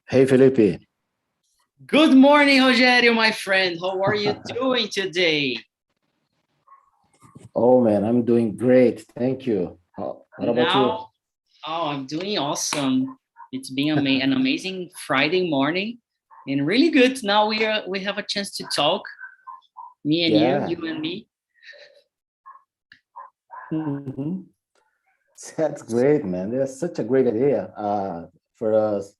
Hey, Felipe. Good morning, Rogerio, my friend. How are you doing today? Oh, man, I'm doing great. Thank you. What about you? Now, I'm doing awesome. It's been an amazing Friday morning, and really good. Now we have a chance to talk, me and Yeah. you and me. Mhm. That's great, man. That's such a great idea for us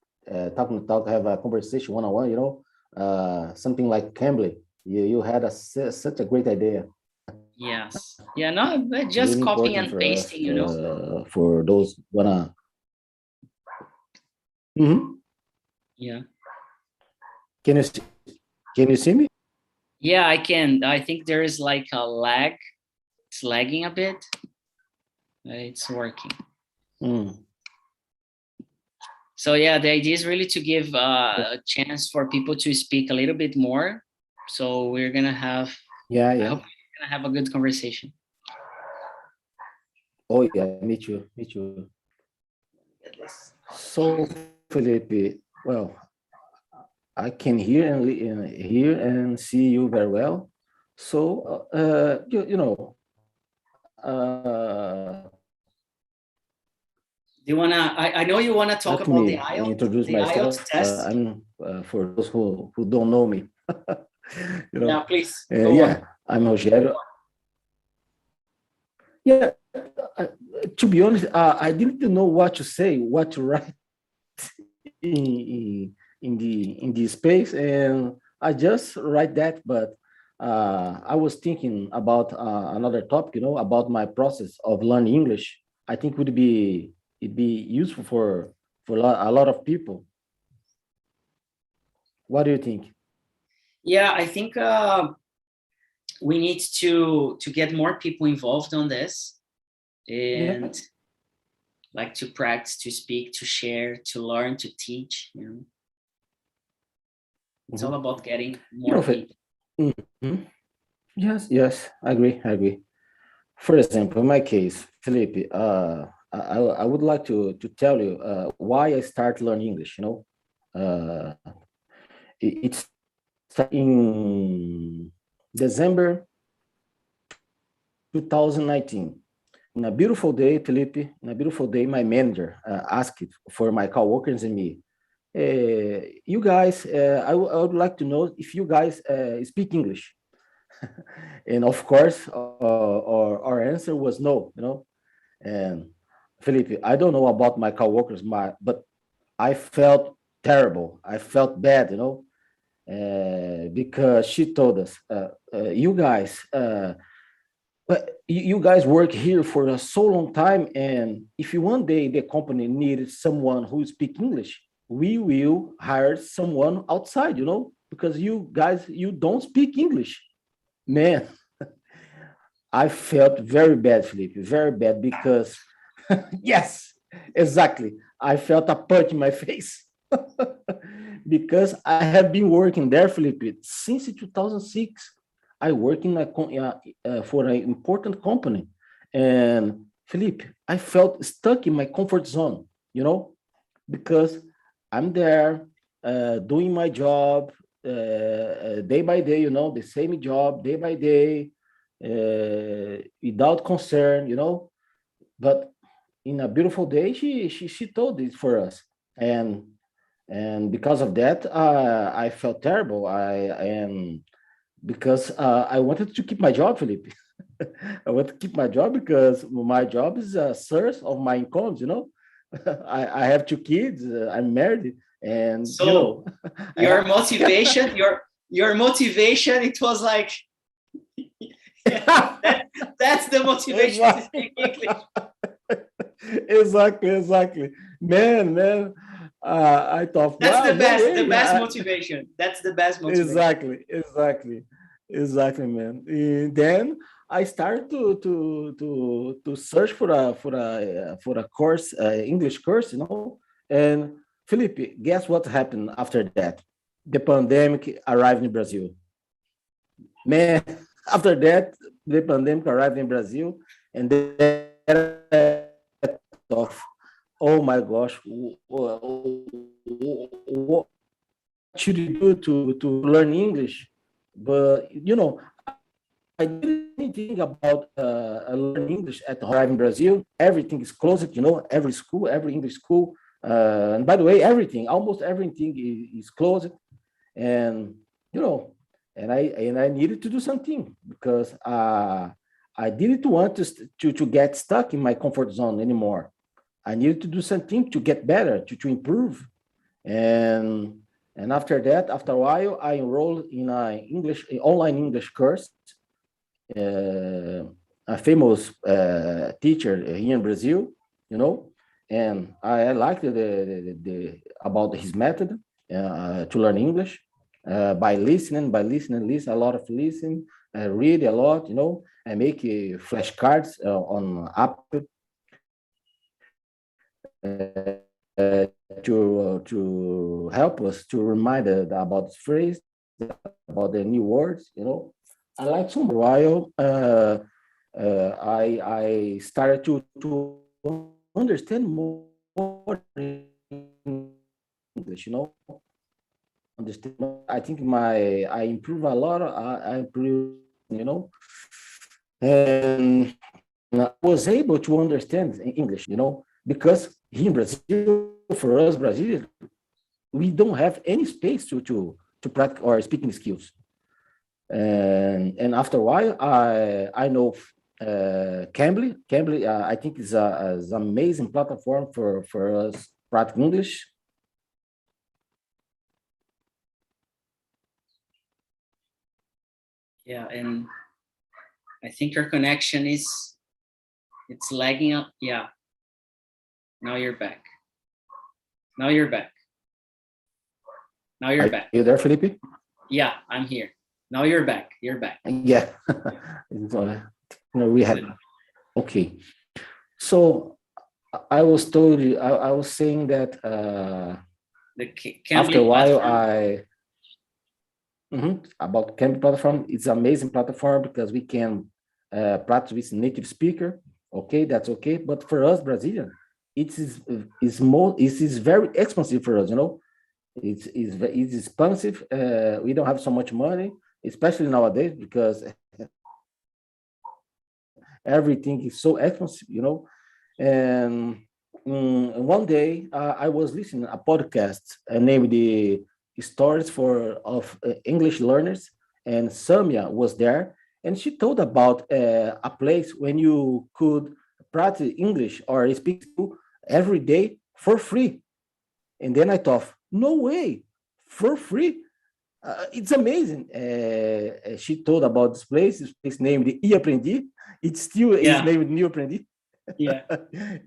talking to talk, have a conversation one-on-one, something like Cambly. You had such a great idea. Yes. Yeah. No, just Really copying important and for us, pasting. for those wanna. Mhm. Yeah. Can you see, can you see me? Yeah, I can. I think there is like a lag. It's lagging a bit. It's working. Mm. So yeah, the idea is really to give a chance for people to speak a little bit more. So we're gonna have, Yeah, I yeah. hope we're gonna have a good conversation. Oh, yeah. Me too. Me too. So, Felipe, well, I can hear and see you very well. So, Do you wanna? I know you wanna talk let about me introduce The IELTS myself. test. I'm for those who don't know me, you Yeah, know. please go on. Yeah, I'm Rogerio. Yeah, to be honest, I didn't know what to say, what to write in the space, and I just write that. But I was thinking about another topic, about my process of learning English. I think it'd be useful for a lot of people. What do you think? Yeah, I think we need to get more people involved on this Yeah. and like to practice, to speak, to share, to learn, to teach. It's all Mhm. about getting You more know, people. mhm. Yes, yes, I agree, I agree. For example, in my case, Felipe, I would like to tell you why I start learning English. Uh, it's in December 2019. In a beautiful day, Felipe, in a beautiful day, my manager asked for my coworkers and me, you guys, I would like to know if you guys speak English. And of course, our answer was no, And Felipe, I don't know about my coworkers, but I felt terrible. I felt bad, because she told us, you guys, but you guys work here for a so long time, and if one day the company needs someone who speaks English, we will hire someone outside, because you guys you don't speak English, man. I felt very bad, Felipe, very bad because yes, exactly. I felt a punch in my face because I have been working there, Felipe, since 2006. I work for an important company, and Felipe, I felt stuck in my comfort zone, because I'm there doing my job day by day, the same job day by day, without concern, But in a beautiful day, she told it for us, and because of that, I felt terrible. I because I wanted to keep my job, Felipe. I want to keep my job because my job is a source of my incomes. I have two kids. I'm married, and So I, your motivation, your motivation, it was like that, that's the motivation to exactly, speak English. exactly. Man. I thought, That's wow, no the way. best motivation. That's the best motivation. Exactly, man. And then I started to search for a course, English course, And Felipe, guess what happened after that? The pandemic arrived in Brazil. Man, after that, the pandemic arrived in Brazil, and then I thought, what am I going to do? oh my gosh, what should you do to learn English? But I didn't think about learning English at home in Brazil. Everything is closed, every school, every English school. And by the way, almost everything is closed. And you know, and I needed to do something because I didn't want to get stuck in my comfort zone anymore. I needed to do something to get better, to improve. And and after that, after a while, I enrolled in an online English course. uh, a famous teacher here in Brazil, and I liked the about his method to learn English by listening, listen a lot of listening, read a lot, and make flashcards on app to help us to remind about the phrase, about the new words. I like some while. I started to understand more English. Understand. I think I improve a lot. I improve. And I was able to understand English. Because here in Brazil, for us Brazilians, we don't have any space to practice our speaking skills. And after a while, I know Cambly. Cambly, I think is an amazing platform for us practice English. Yeah, and I think your connection it's lagging up. Yeah. Now you're back. Now you're back. Now you're back. You there, Felipe? Yeah, I'm here. Now you're back. You're back. Yeah. We had. Okay. So I was told you. I was saying that after a while about Cambly platform. It's an amazing platform because we can practice with native speaker. Okay, that's okay. But for us Brazilian, it is very expensive for us. It's expensive. We don't have so much money, especially nowadays, because everything is so expensive. And one day I was listening a podcast named the Stories of English Learners, and Samia was there, and she told about a place when you could practice English or speak every day for free. And then I thought, no way, for free. It's amazing. She told about this place. This place named E Aprendi. It still is named New Aprendi. Yeah.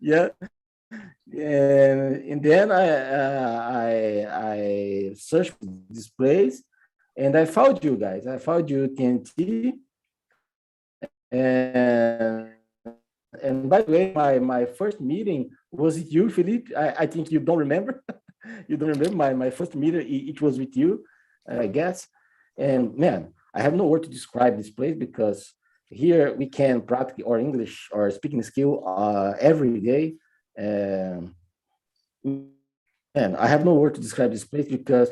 Yeah. And then I searched this place, and I found you guys. I found you TNT, and by the way, my first meeting was with you, Philippe. I think you don't remember. You don't remember my first meeting. It was with you, I guess. And man, I have no word to describe this place because here we can practice our English or speaking skill every day. And I have no word to describe this place because,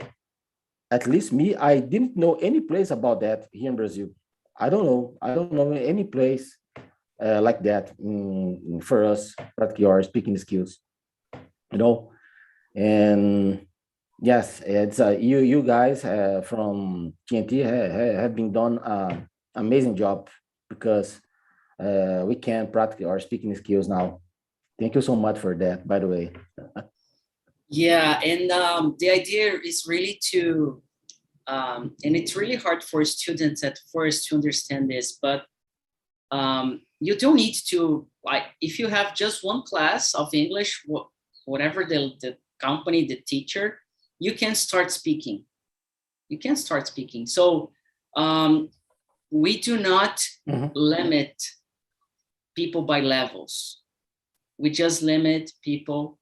at least me, I didn't know any place about that here in Brazil. I don't know any place like that for us practicing our speaking skills. And yes, it's you guys from TNT have been done amazing job because we can practice our speaking skills now. Thank you so much for that, by the way. Yeah, and the idea is really to, and it's really hard for students at first to understand this, but you don't need to, like, if you have just one class of English, whatever the company, the teacher, you can start speaking. You can start speaking. So we do not limit people by levels. We just limit people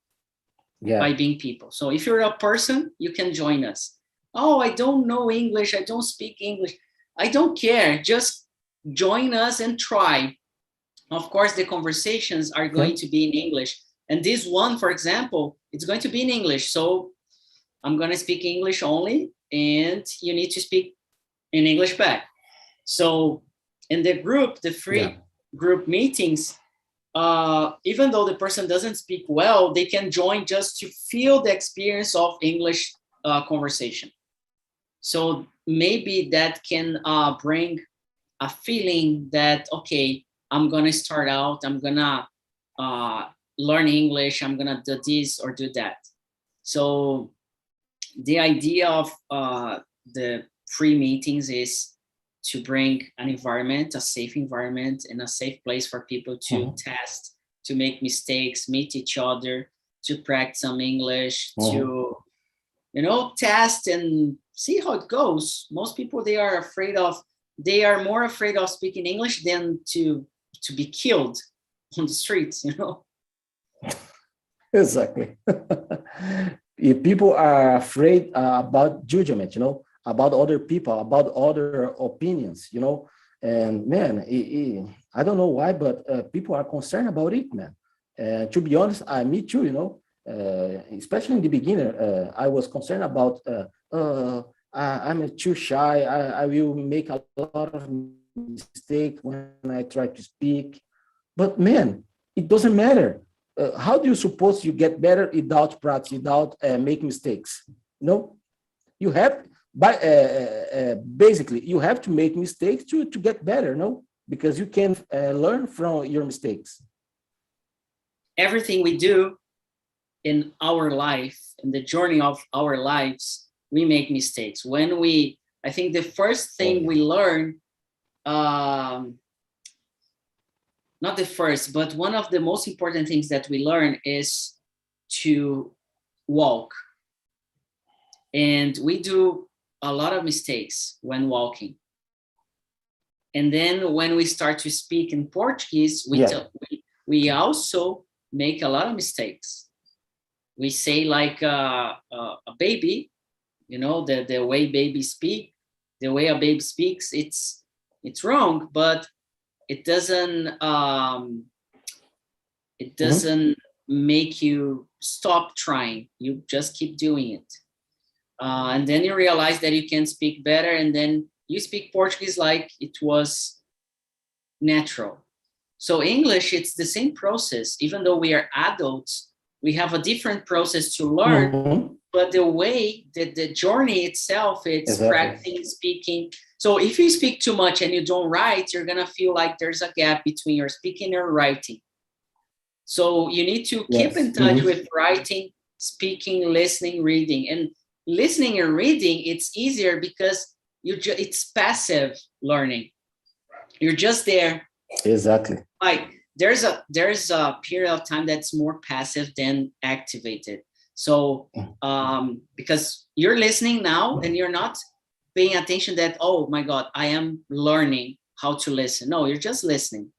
by being people. So if you're a person, you can join us. Oh, I don't know English. I don't speak English. I don't care. Just join us and try. Of course, the conversations are going to be in English, And this one, for example, it's going to be in English. So I'm going to speak English only, and you need to speak in English back. So in the group, the free group meetings, even though the person doesn't speak well, they can join just to feel the experience of English conversation. So maybe that can bring a feeling that, okay, I'm going to start out, I'm going to learn English, I'm going to do this or do that. So the idea of the free meetings is to bring an environment, a safe environment, and a safe place for people to test, to make mistakes, meet each other, to practice some English, to, you know, test and see how it goes. Most people, they are more afraid of speaking English than to be killed on the streets, you know? Exactly. If people are afraid about judgment, you know, about other people, about other opinions, you know, and man, I don't know why, but people are concerned about it, man. And to be honest, me too, you know, especially in the beginning, I was concerned about, I'm too shy. I will make a lot of mistakes when I try to speak. But man, it doesn't matter. How do you suppose you get better without practice, without making mistakes? No, you have, basically, you have to make mistakes to get better, no? Because you can learn from your mistakes. Everything we do in our life, in the journey of our lives, we make mistakes. I think the first thing we learn, not the first, but one of the most important things that we learn is to walk. And we do a lot of mistakes when walking. And then when we start to speak in Portuguese, we also make a lot of mistakes. We say like a baby, you know, the way babies speak, the way a baby speaks, it's wrong, but it doesn't make you stop trying. You just keep doing it. And then you realize that you can speak better, and then you speak Portuguese like it was natural. So English, it's the same process. Even though we are adults, we have a different process to learn, but the way, the journey itself, it's practicing speaking. So if you speak too much and you don't write, you're going to feel like there's a gap between your speaking and writing. So you need to keep in touch with writing, speaking, listening, reading. And listening and reading, it's easier because it's passive learning. You're just there. Exactly. Like there's a period of time that's more passive than activated. So because you're listening now and you're not paying attention that, oh my God, I am learning how to listen. No, you're just listening.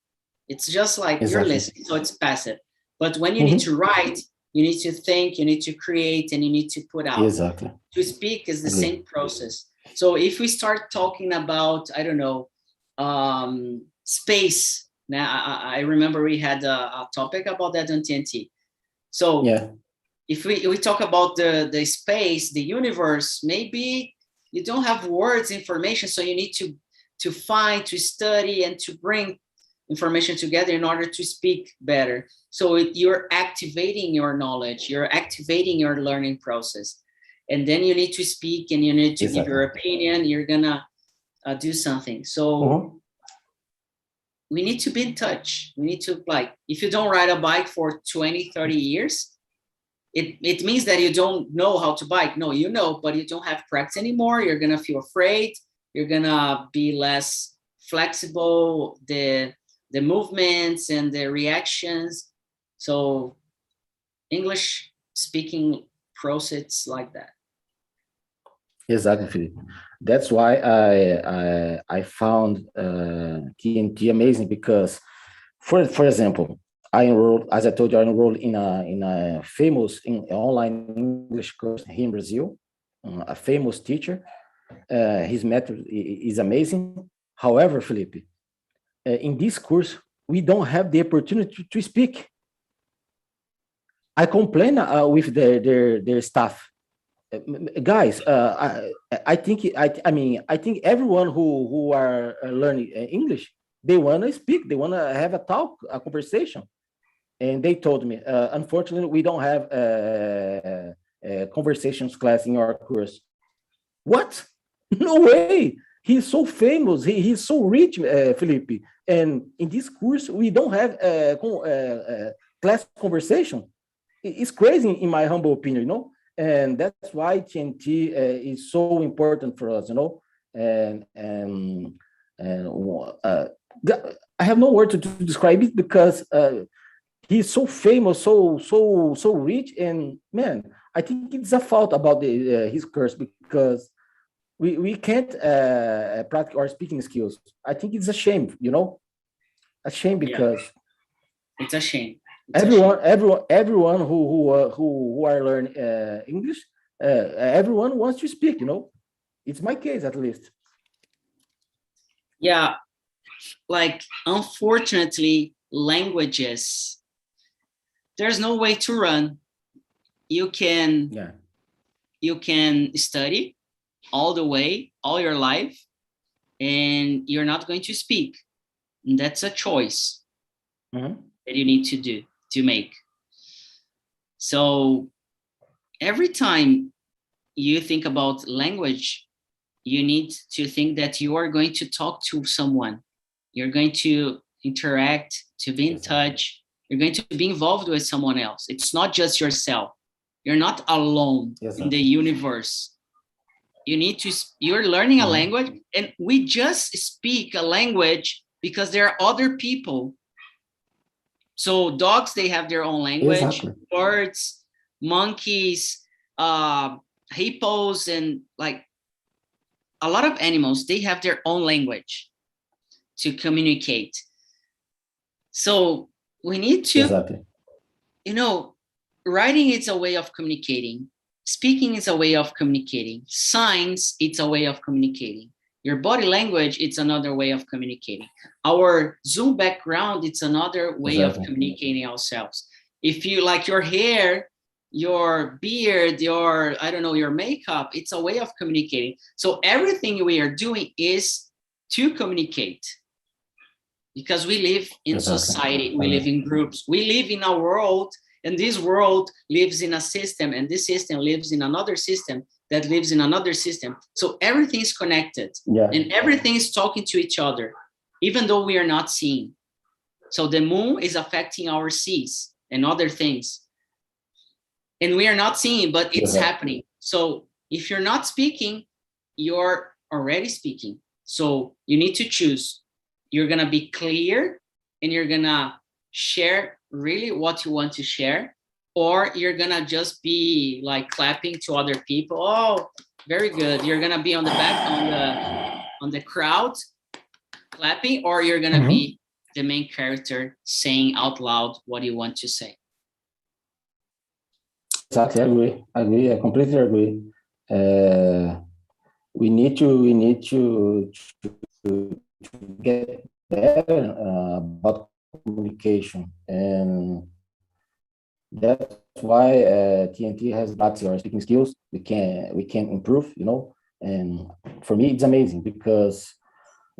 It's just like you're listening. So it's passive. But when you need to write, you need to think, you need to create, and you need to put out. Exactly. To speak is the same process. So if we start talking about, I don't know, space. Now, I remember we had a topic about that on TNT. So if we talk about the space, the universe, maybe you don't have words, information, so you need to find, to study, and to bring information together in order to speak better. So you're activating your knowledge, you're activating your learning process. And then you need to speak and you need to give your opinion, you're gonna do something. So we need to be in touch. We need to, like, if you don't ride a bike for 20, 30 years, it means that you don't know how to bike. No, you know, but you don't have practice anymore. You're gonna feel afraid. You're gonna be less flexible, the movements and the reactions. So English speaking process like that. Exactly, Felipe. That's why I found TNT amazing, because, for example, I enrolled, as I told you, I enrolled in a famous online English course here in Brazil, a famous teacher. His method is amazing. However, Felipe, in this course, we don't have the opportunity to speak. I complain with their staff. Guys, I think I think everyone who are learning English, they want to speak, they want to have a talk, a conversation. And they told me, unfortunately, we don't have a conversations class in our course. What? No way. He's so famous. He's so rich, Felipe. And in this course, we don't have class conversation. It's crazy, in my humble opinion, And that's why TNT is so important for us, And I have no word to describe it because he's so famous, so rich, and man, I think it's a fault about his curse because we can't practice our speaking skills. I think it's a shame, a shame because it's a shame. Everyone who are learning English, everyone wants to speak. It's my case at least. Yeah, like unfortunately, languages, there's no way to run. You can study all the way, all your life, and you're not going to speak. And that's a choice that you need to make. So every time you think about language, you need to think that you are going to talk to someone. You're going to interact, to be in touch. You're going to be involved with someone else. It's not just yourself. You're not alone in the universe. You're learning a language, and we just speak a language because there are other people. So dogs, they have their own language, birds, monkeys, hippos, and like a lot of animals, they have their own language to communicate. So we need to, writing is a way of communicating. Speaking is a way of communicating. Signs, it's a way of communicating. Your body language, it's another way of communicating. Our Zoom background, it's another way of communicating ourselves. If you like your hair, your beard, your makeup, it's a way of communicating. So everything we are doing is to communicate, because we live in society, we live in groups, we live in a world, and this world lives in a system, and this system lives in another system that lives in another system. So everything is connected, and everything is talking to each other, even though we are not seeing. So the moon is affecting our seas and other things, and we are not seeing, but it's happening. So if you're not speaking, you're already speaking. So you need to choose. You're gonna be clear, and you're gonna share really what you want to share, or you're gonna just be like clapping to other people. Oh, very good. You're gonna be on the back, on the crowd clapping, or you're gonna be the main character saying out loud what you want to say. Exactly, I agree. I completely agree. We need to get better about communication, and that's why TNT has practiced our speaking skills. We can improve, And for me, it's amazing because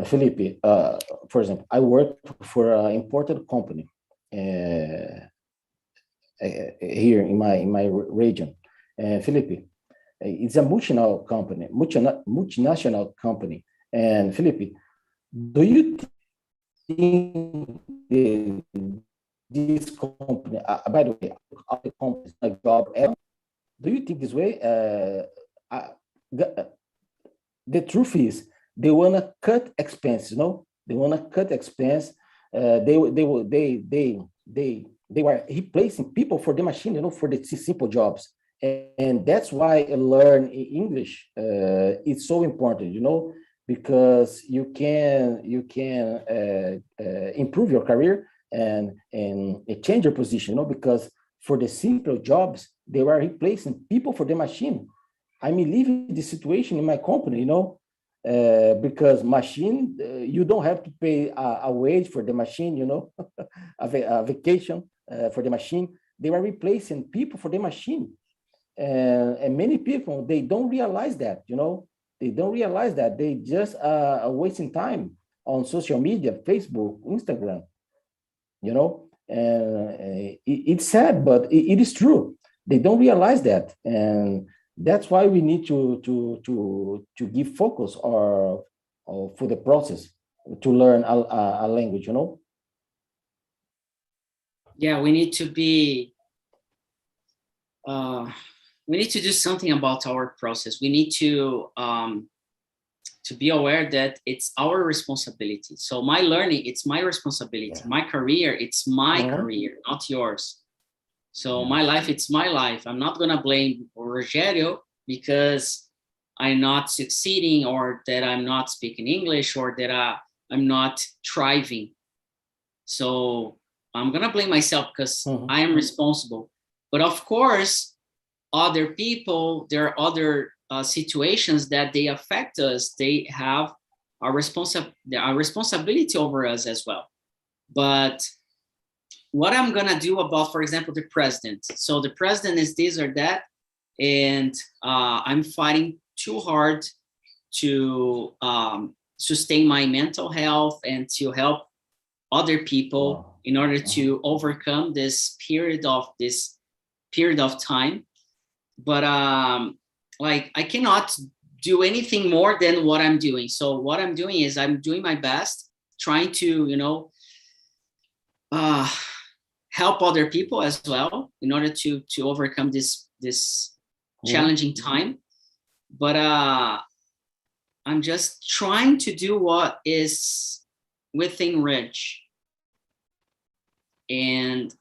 Felipe, for example, I work for an important company here in my region. Felipe, it's a multinational company. And Felipe, do you think this company, by the way, other companies like job, do you think this way? The truth is, they want to cut expenses, They want to cut expense. They were replacing people for the machine, for the simple jobs. And that's why learn English is so important, because you can improve your career and change your position, because for the simple jobs, they were replacing people for the machine. I'm living this situation in my company, because machine, you don't have to pay a wage for the machine, a vacation for the machine. they are replacing people for the machine. And many people, they don't realize that, they don't realize that they just are wasting time on social media, Facebook, Instagram, it's sad, but it is true. They don't realize that. And that's why we need to give focus or for the process to learn a language, Yeah, we need to be, we need to do something about our process. We need to be aware that it's our responsibility. So my learning, it's my responsibility. Yeah. My career, it's my career, not yours. So my life, it's my life. I'm not gonna blame Rogerio because I'm not succeeding, or that I'm not speaking English, or that I'm not thriving. So I'm gonna blame myself because I am responsible. But of course, other people, there are other situations that they affect us. They have a responsibility over us as well. But what I'm gonna do about, for example, the president. So the president is this or that, and I'm fighting too hard to sustain my mental health and to help other people in order to overcome this period of time. But like, I cannot do anything more than what I'm doing. So what I'm doing is I'm doing my best, trying to, help other people as well in order to overcome this challenging time. But I'm just trying to do what is within reach and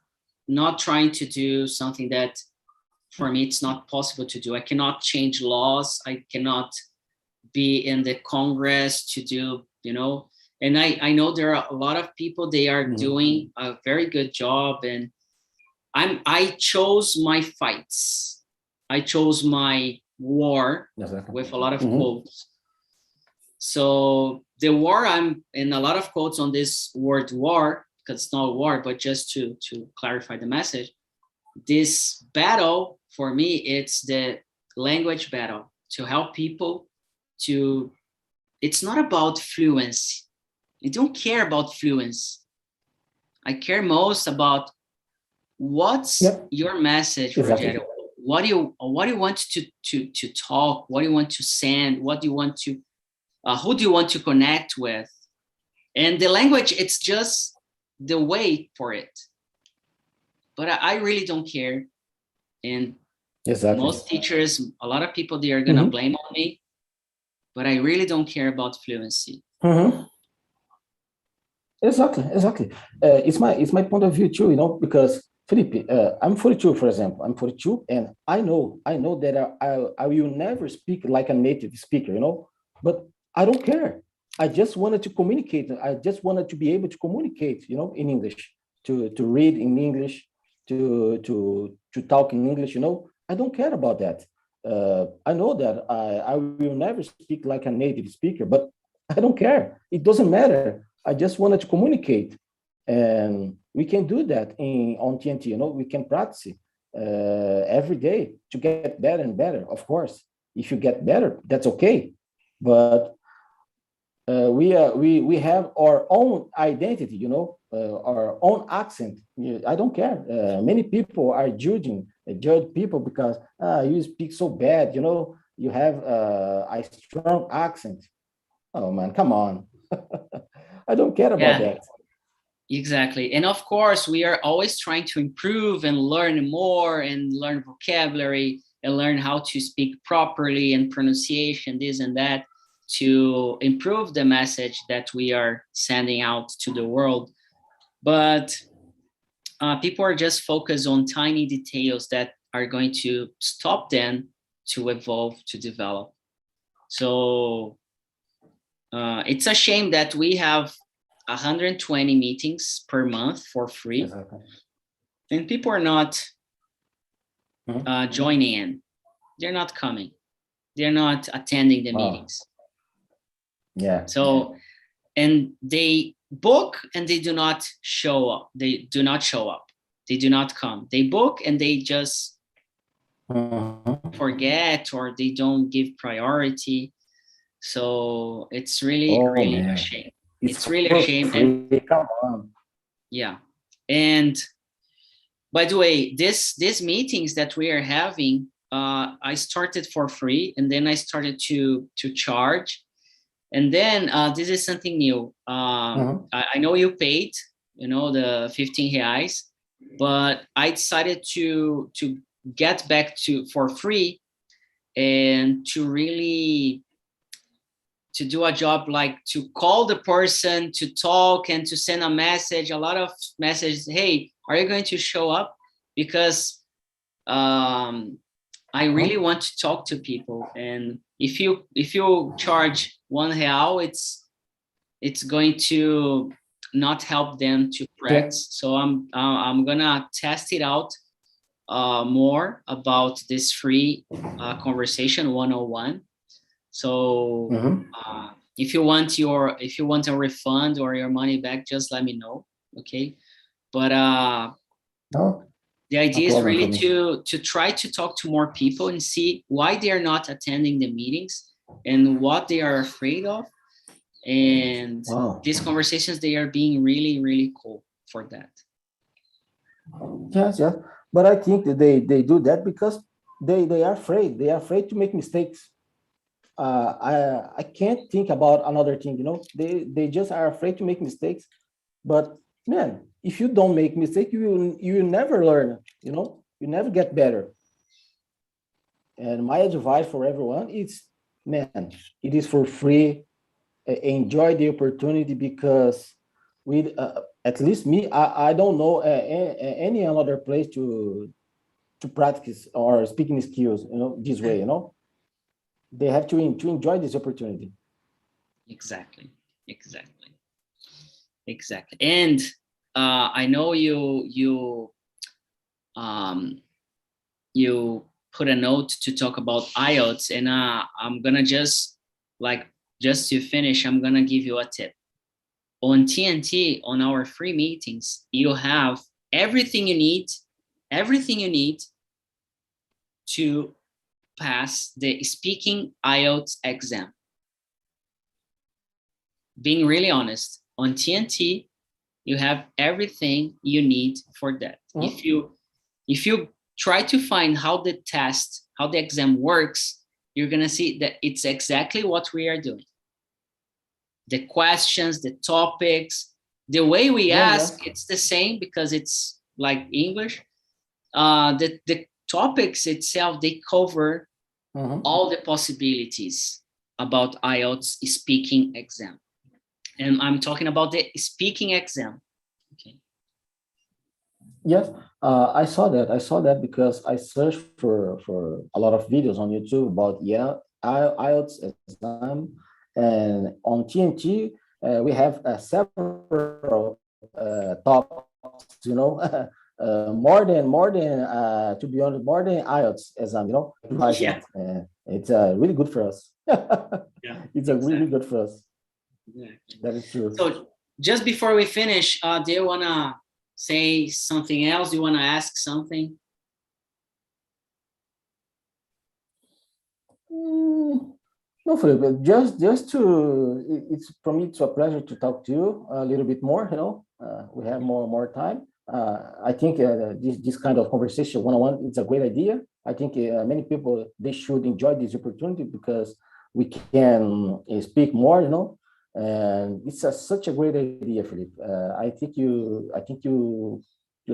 not trying to do something that for me it's not possible to do. I cannot change laws. I cannot be in the Congress to do, and I know there are a lot of people, they are doing a very good job, and I chose my fights. I chose my war with a lot of quotes. So the war, I'm in a lot of quotes on this word war, because it's not a war, but just to clarify the message. This battle for me, it's the language battle to help people to, it's not about fluency. I don't care about fluency. I care most about what's your message, Rogerio. What do you want to talk? What do you want to send? What do you want to, who do you want to connect with? And the language, it's just the way for it. But I really don't care. And most teachers, a lot of people, they are gonna blame on me, but I really don't care about fluency. Exactly. It's my point of view too, because Felipe, I'm 42, for example. I'm 42, and I know that I will never speak like a native speaker, but I don't care. I just wanted to communicate. I just wanted to be able to communicate, in English, to read in English, to talk in English, I don't care about that. I know that I will never speak like a native speaker, but I don't care. It doesn't matter. I just wanted to communicate, and we can do that on TNT. We can practice every day to get better and better. Of course, if you get better, that's okay. But we have our own identity, our own accent. I don't care. Many people are judge people because you speak so bad. You have a strong accent. Oh man, come on. I don't care about that. Exactly. And of course, we are always trying to improve and learn more and learn vocabulary and learn how to speak properly and pronunciation, this and that, to improve the message that we are sending out to the world. But people are just focused on tiny details that are going to stop them to evolve, to develop. So it's a shame that we have 120 meetings per month for free, and people are not joining in. They're not coming. They're not attending the meetings. So, and they book and they do not show up. They do not show up. they do not come. They book and they just Mhm. forget, or they don't give priority. So it's really, Oh really a man, shame. it's It's really a for shame. And free. Come on. yeah. And by the way, these meetings that we are having, I started for free, and then I started to charge. And then this is something new. Mhm. I know you paid, the 15 reais, but I decided to get back to for free, and to really to do a job, like to call the person, to talk, and to send a message, a lot of messages. Hey, are you going to show up? Because I really want to talk to people. And if you charge 1 real, it's going to not help them to Yeah. practice. So I'm gonna test it out more about this free conversation 101. So Mhm. if you want a refund or your money back, just let me know. Okay. But No, the no idea is problem for really me. to try to talk to more people and see why they are not attending the meetings and what they are afraid of. And Wow. these conversations, they are being really, really cool for that. Yes, yes. But I think that they do that because they are afraid. They are afraid to make mistakes. I can't think about another thing, They just are afraid to make mistakes. But man, if you don't make mistakes, you will never learn, You never get better. And my advice for everyone is, man, it is for free. Enjoy the opportunity, because with at least me, I don't know any other place to practice or speaking skills, this way, They have to enjoy this opportunity. Exactly. Exactly. Exactly. And I know um, you put a note to talk about IELTS, and I'm gonna just to finish, I'm gonna give you a tip. On TNT, on our free meetings, you have everything you need, everything you need to pass the speaking IELTS exam. Being really honest, on TNT, you have everything you need for that. Mhm. If you try to find how the test, how the exam works, you're gonna see that it's exactly what we are doing. The questions, the topics, the way we Yeah, yeah. ask, it's the same because it's like English. The topics itself, they cover Mhm. all the possibilities about IELTS speaking exam. And I'm talking about the speaking exam. Okay. Yes, I saw that. I saw that because I searched for a lot of videos on YouTube about, yeah, IELTS exam, and on TNT we have several topics, more than to be honest, more than IELTS exam, Like Yeah. that. It's really good for us. Yeah. It's a really Exactly. good for us. Exactly. That is true. So just before we finish, do you wanna say something else? Do you wanna ask something? Mm, No, Felipe, just it's for me, it's a pleasure to talk to you a little bit more. We have more time. I think this kind of conversation one-on-one, it's a great idea. I think many people, they should enjoy this opportunity because we can speak more. And it's such a great idea, Felipe. I think you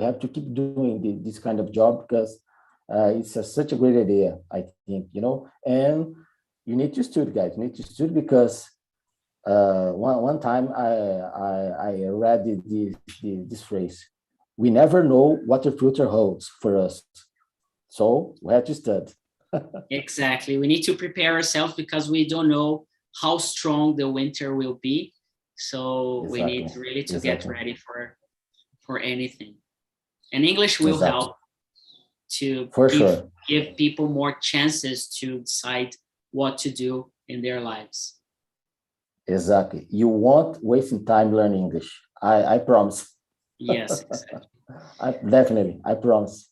have to keep doing this kind of job because it's such a great idea. I think, and you need to study, guys. You need to study because one time I read this phrase: "We never know what the future holds for us, so we have to study." Exactly. We need to prepare ourselves because we don't know how strong the winter will be. So we Exactly, need really to get exactly, ready for anything. And English will exactly, help to for give sure. give people more chances to decide what to do in their lives. Exactly. You won't wasting time learning English. I promise. Yes, exactly. Definitely, I promise.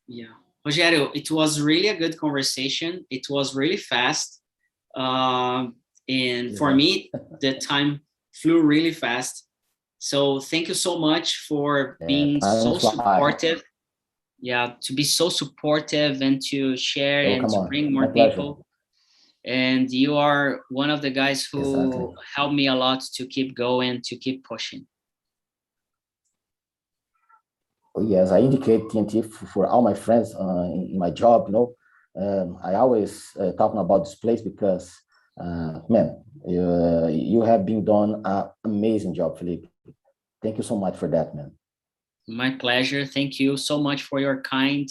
Yeah. Rogerio, it was really a good conversation. It was really fast. And for me, the time flew really fast. So thank you so much for being Time so fly. supportive. Yeah, to be so supportive and to share Oh, and come to on. bring My more pleasure. people. And you are one of the guys Exactly. who helped me a lot to keep going, to keep pushing. Oh, yes, I indicate TNT for all my friends in my job. I always talking about this place because, man, you have been done an amazing job, Felipe. Thank you so much for that, man. My pleasure. Thank you so much for your kind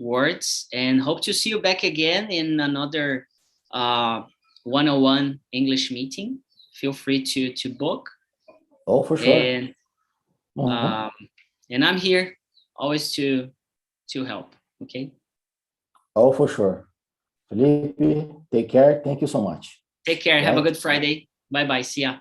words, and hope to see you back again in another 101 English meeting. Feel free to book, Oh, for sure. and Mhm. um, and I'm here always to help. Okay. Oh, for sure. Felipe, take care. Thank you so much. Take care. Have a Right? good Friday. Bye bye. See ya.